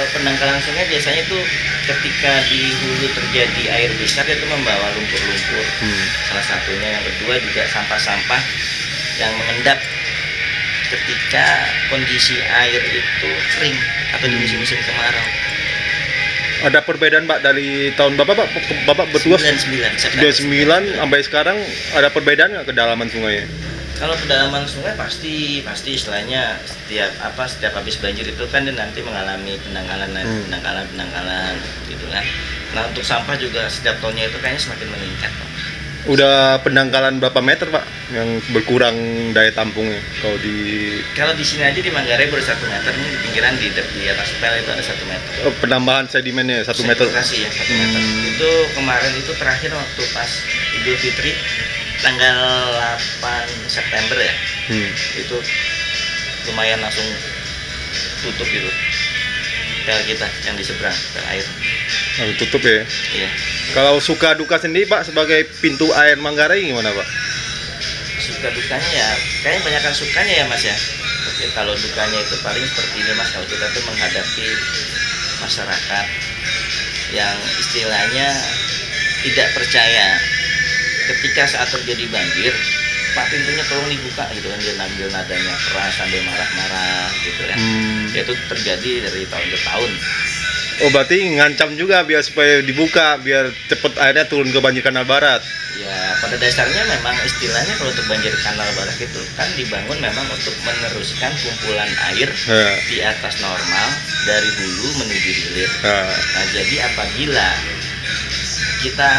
Kalau pendangkalan sungai biasanya itu ketika di hulu terjadi air besar itu membawa lumpur-lumpur. Salah satunya, yang kedua juga sampah-sampah yang mengendap ketika kondisi air itu kering atau di musim-musim kemarau. Ada perbedaan Pak dari tahun Bapak bertugas 99 sampai sekarang, ada perbedaan nggak kedalaman sungainya? Kalau kedalaman sungai pasti istilahnya setiap habis banjir itu kan dia nanti mengalami pendangkalan gitu kan. Nah, untuk sampah juga setiap tahunnya itu kayaknya semakin meningkat, Pak. Udah pendangkalan berapa meter Pak yang berkurang daya tampungnya kalau di sini aja di Manggarai baru 1 meter, nih di pinggiran di atas pel itu ada 1 meter. Penambahan sedimennya 1 meter. Ya, 1 meter. Itu kemarin itu terakhir waktu pas Idul Fitri tanggal 8 September ya. Itu lumayan langsung tutup gitu pel kita yang di seberang, pel air. Tutup ya? Iya. Kalau suka duka sendiri Pak sebagai pintu air Manggarai gimana Pak? Suka dukanya ya, kayaknya banyakkan sukanya ya Mas ya. Tapi kalau dukanya itu paling seperti ini Mas, kalau kita tuh menghadapi masyarakat yang istilahnya tidak percaya ketika saat terjadi banjir, Pak pintunya tolong dibuka gitu kan, dia ambil nadanya keras sambil marah-marah gitu kan. Itu terjadi dari tahun ke tahun. Oh berarti ngancam juga biar supaya dibuka biar cepet airnya turun ke banjir kanal barat. Ya pada dasarnya memang istilahnya kalau untuk banjir kanal barat itu kan dibangun memang untuk meneruskan kumpulan air di atas normal dari hulu menuju hilir. Nah jadi apabila kita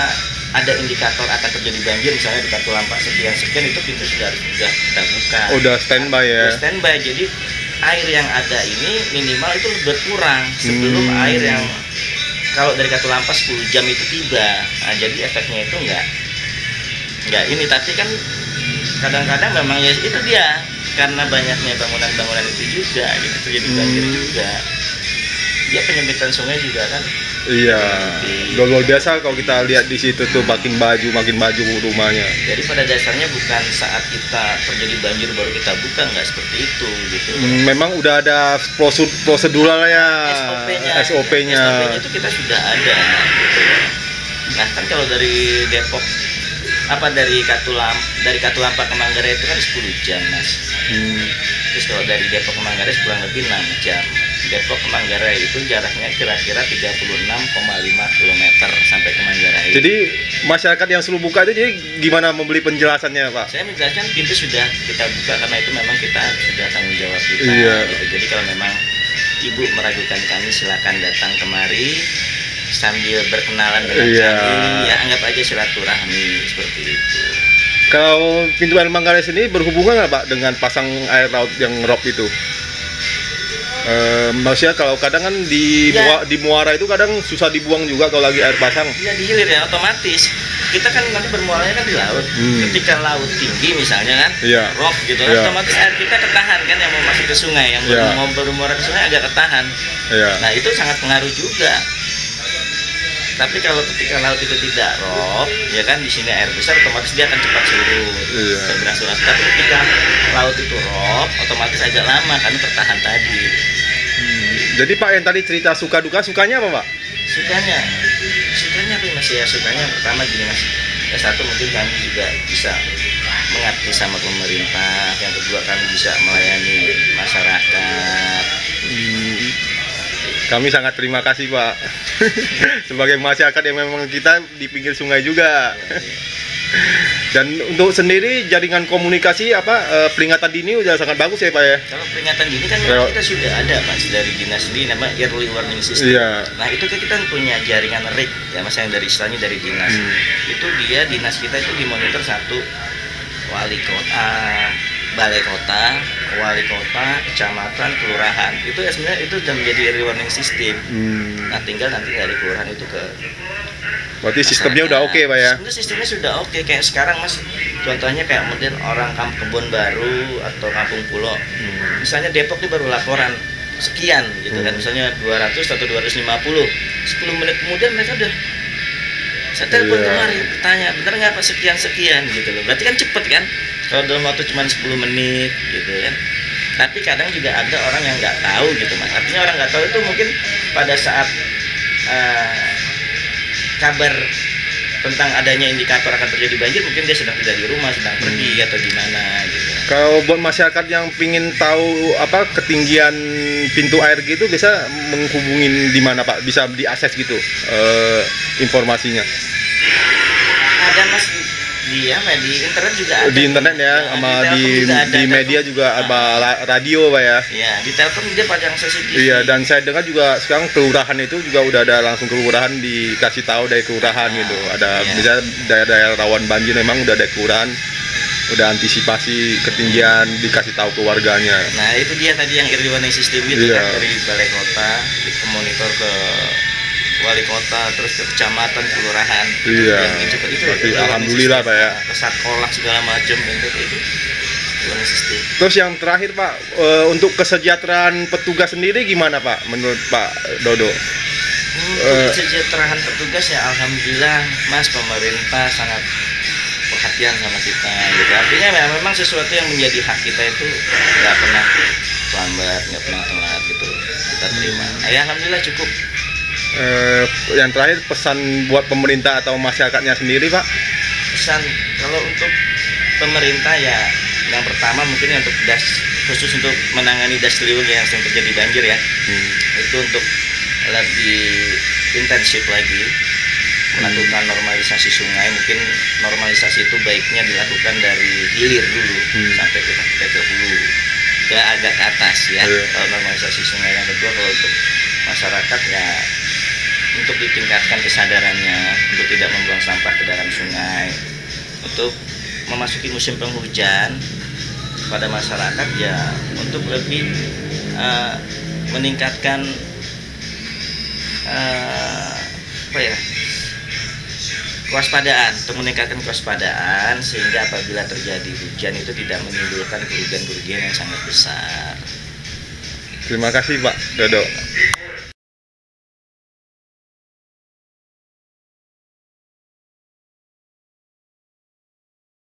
ada indikator akan terjadi banjir, misalnya di Katulampa sekian itu pintu sudah kita buka. Udah standby ya? Udah standby, jadi air yang ada ini minimal itu berkurang sebelum air yang kalau dari Katulampa 10 jam itu tiba. Nah, jadi efeknya itu enggak ini, tapi kan kadang-kadang memang ya itu dia karena banyaknya bangunan-bangunan itu juga gitu terjadi banjir juga. Dia penyempitan sungai juga kan. Iya, luar biasa kalau kita lihat di situ tuh makin maju rumahnya. Jadi pada dasarnya bukan saat kita terjadi banjir baru kita buka, nggak seperti itu gitu. Memang udah ada proseduralnya, SOP-nya itu kita sudah ada gitu. Nah kan kalau dari Depok dari Katulampa ke Manggarai itu kan 10 jam Mas. Terus kalau dari Depok ke Manggarai kurang lebih 6 jam. Depok ke Manggarai itu jaraknya kira-kira 36,5 km sampai ke Manggarai. Jadi masyarakat yang suruh buka itu jadi gimana membeli penjelasannya Pak? Saya menjelaskan pintu sudah kita buka karena itu memang kita sudah tanggung jawab kita. Gitu. Jadi kalau memang Ibu meragukan kami silakan datang kemari sambil berkenalan dengan kami, ya anggap aja silaturahmi seperti itu. Kalau pintu air Manggarai sendiri berhubungan nggak Pak dengan pasang air laut yang rob itu? Maksudnya kalau kadang kan di muara itu kadang susah dibuang juga kalau lagi air pasang. Iya di hilir ya otomatis. Kita kan nanti bermuaranya kan di laut. Ketika laut tinggi misalnya kan, rob gitu kan, otomatis air kita ketahan kan yang mau masuk ke sungai, yang mau bermuara ke sungai agak ketahan. Nah itu sangat pengaruh juga. Tapi kalau ketika laut itu tidak rob, ya kan di sini air besar otomatis dia akan cepat surut, berangsur. Tapi ketika laut itu rob, otomatis agak lama karena tertahan tadi. Jadi Pak yang tadi cerita suka duka, sukanya apa Pak? Sukanya apa Mas ya? Sukanya pertama gini Mas. Yang satu mungkin kami juga bisa mengabdi sama pemerintah. Yang kedua kami bisa melayani masyarakat. Kami sangat terima kasih Pak. Sebagai masyarakat yang memang kita di pinggir sungai juga. Dan untuk sendiri jaringan komunikasi peringatan dini udah sangat bagus ya Pak ya? Kalau peringatan dini kan kita sudah ada Pak dari dinas sendiri namanya early warning system. Nah itu kita punya jaringan RIK ya Mas, yang dari istilahnya dari dinas. Itu dinas kita itu dimonitor satu wali kota, balai kota, wali kota, kecamatan, kelurahan. Itu ya sebenarnya itu sudah menjadi early warning system. Nah tinggal nanti dari kelurahan itu ke berarti sistemnya udah oke Pak ya? Sebenarnya sistemnya sudah oke. Kayak sekarang Mas, contohnya kayak model orang Kebon Baru atau Kampung Pulo. Misalnya Depok ini baru laporan sekian gitu kan, misalnya 200 atau 250. 10 menit kemudian mereka udah saya telepon kemarin, tanya bener nggak Pak sekian gitu loh. Berarti kan cepet kan? Kalau dalam waktu cuma 10 menit gitu kan. Tapi kadang juga ada orang yang nggak tahu gitu Mas. Artinya orang nggak tahu itu mungkin pada saat kabar tentang adanya indikator akan terjadi banjir, mungkin dia sedang tidak di rumah, sedang pergi atau gimana gitu. Kalau buat masyarakat yang ingin tahu apa ketinggian pintu air gitu, bisa menghubungin di mana Pak? Bisa diakses gitu informasinya? Ada Mas di internet juga ada. Di internet ya, sama di media juga ada radio Pak ya. Iya, di Telkom dia pasang CCTV. Iya, dan saya dengar juga sekarang kelurahan itu juga udah ada langsung kelurahan dikasih tahu dari kelurahan gitu. Ada misalnya daerah-daerah rawan banjir memang udah ada kelurahan, udah antisipasi ketinggian dikasih tahu ke warganya. Nah, itu dia tadi yang early warning system itu kan dari balai kota dimonitor ke wali kota, terus ke kecamatan, kelurahan. Iya. Itu alhamdulillah Pak ya. Pesat kolak segala macam itu warning system. Terus yang terakhir Pak, untuk kesejahteraan petugas sendiri gimana Pak menurut Pak Dodo? Kesejahteraan petugas ya alhamdulillah Mas, pemerintah sangat perhatian sama kita gitu. Artinya memang sesuatu yang menjadi hak kita itu nggak pernah lambat, nggak pernah telat gitu, kita terima. Ya alhamdulillah cukup. Yang terakhir pesan buat pemerintah atau masyarakatnya sendiri Pak? Pesan kalau untuk pemerintah ya yang pertama mungkin untuk khusus untuk menangani Das Ciliwung yang sering terjadi banjir ya, itu untuk lebih intensif lagi melakukan normalisasi sungai. Mungkin normalisasi itu baiknya dilakukan dari hilir dulu sampai ke hulu, ke agak ke atas ya. Kalau normalisasi sungai. Yang kedua kalau untuk masyarakat ya untuk ditingkatkan kesadarannya untuk tidak membuang sampah ke dalam sungai. Untuk memasuki musim penghujan pada masyarakat ya untuk lebih meningkatkan kewaspadaan, untuk meningkatkan kewaspadaan sehingga apabila terjadi hujan itu tidak menimbulkan kerugian-kerugian yang sangat besar. Terima kasih Pak Dodo.